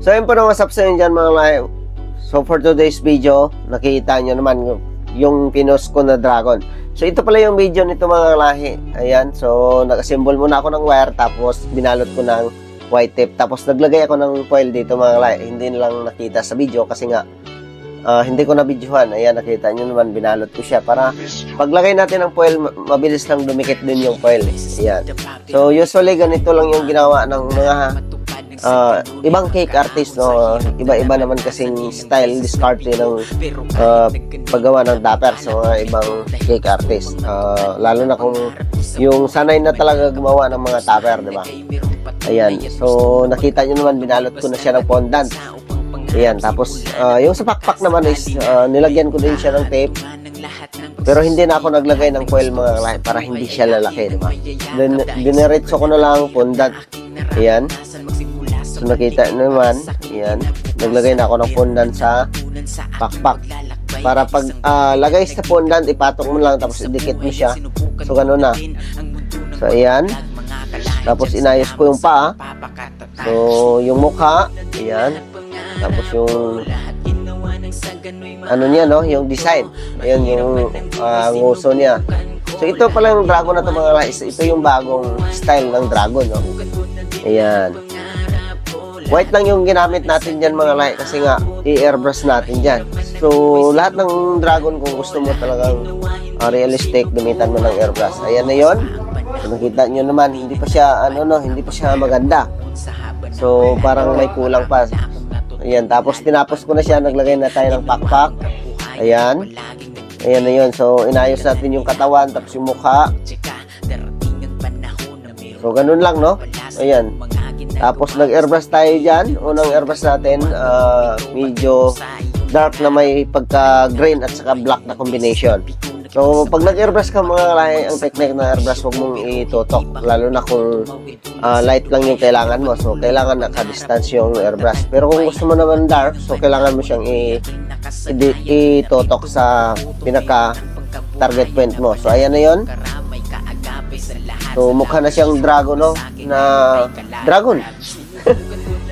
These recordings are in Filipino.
So yun po na what's up sa inyo dyan mga lahi. So for today's video, nakita nyo naman yung pinost ko na dragon. So ito pala yung video nito mga lahi. Ayan, so nag-assemble muna ako ng wire, tapos binalot ko ng white tape, tapos naglagay ako ng foil dito mga lahi. Hindi lang nakita sa video kasi nga hindi ko na videohan. Ayan, nakita nyo naman, binalot ko siya para paglagay natin ng foil, mabilis lang dumikit din yung foil. Ayan. So usually ganito lang yung ginawa ng mga ibang cake artist, no? Iba-iba naman kasing style, diskarte ng paggawa ng dapper sa mga ibang cake artist. Lalo na kung yung sanay na talaga gumawa ng mga tupper, di ba? Ayan. So nakita nyo naman, binalot ko na siya ng fondant. Ayan, tapos yung sa pakpak naman is nilagyan ko din siya ng tape. Pero hindi na ako naglagay ng foil mga lahi para hindi siya lalaki, diba? Dineretso ko na lang fondant. Ayan. So nakita naman, ayan, naglagay na ako ng fondant sa pakpak. Para pag lagay sa fondant, ipatok mo lang tapos idikit mo siya. So gano'n na. So ayan. Tapos inayos ko yung paa. So yung mukha, ayan. Tapos yung ano niya, no, yung design. Ayan yung nguso niya. So ito pala yung dragon na to mga guys. Ito yung bagong style ng dragon, no. Ayan. White lang yung ginamit natin dyan mga guys, kasi nga i-airbrush natin dyan. So lahat ng dragon, kung gusto mo talagang realistic, gamitan mo ng airbrush. Ayan na yon. So nakita nyo naman, hindi pa siya hindi pa siya maganda. So parang may kulang pa. Ayan, tapos tinapos ko na siya, naglagay na tayo ng pakpak. Ayan. Ayan na yun. So, inayos natin yung katawan, tapos yung mukha. So, ganun lang, no? Ayan. Tapos, nag-airbrush tayo dyan. Unang airbrush natin, medyo dark na may pagka-green at saka black na combination. So, pag nag-airbrush ka mga lahi, ang technique ng airbrush, huwag mong itutok. Lalo na kung light lang yung kailangan mo. So, kailangan naka-distance yung airbrush. Pero kung gusto mo naman dark, so kailangan mo siyang itutok sa pinaka-target point mo. So, ayan na yun. So, mukha na siyang dragon, no? Na dragon.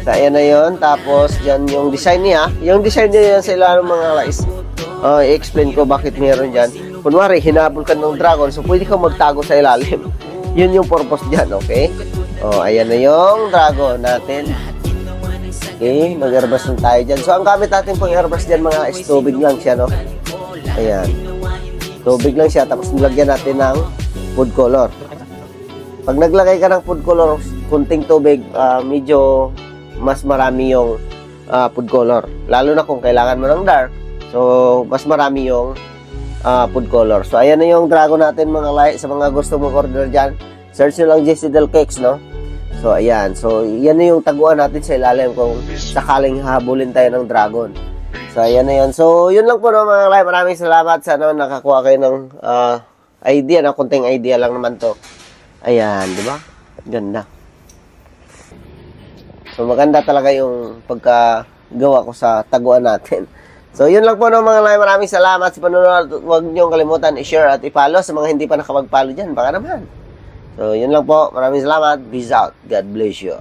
So, ayan na yun. Tapos, dyan yung design niya. Yung design niya yan sa ilalim mga guys. I-explain ko bakit meron dyan. Kunwari, hinabol ka ng dragon, so pwede kang magtago sa ilalim. Yun yung purpose dyan, okay? Ayan na yung dragon natin. Okay, mag-airbrush na tayo dyan. So, ang gamit natin pong airbrush dyan mga is tubig lang siya, no? Ayan. Tubig lang siya, tapos nilagyan natin ng food color. Pag naglagay ka ng food color, kunting tubig, medyo mas marami yung food color. Lalo na kung kailangan mo ng dark, so mas marami yung food color. So ayan na yung dragon natin mga lahi. Sa mga gusto mong order dyan, search nyo lang JC Del Cakes, no? So ayan, so yan na yung taguan natin sa ilalim kung sakaling habulin tayo ng dragon. So ayan na yun. So yun lang po no, mga lahi. Maraming salamat. Sana nakakuha kayo ng idea, na kunting idea lang naman to. Ayan, di ba? Ganda. So maganda talaga yung pagkagawa ko sa taguan natin. So, yun lang po no mga lahi. Maraming salamat sa panonood. Huwag niyong kalimutan i-share at i-follow sa mga hindi pa nakapag-follow dyan. Baka naman. So, yun lang po. Maraming salamat. Peace out. God bless you.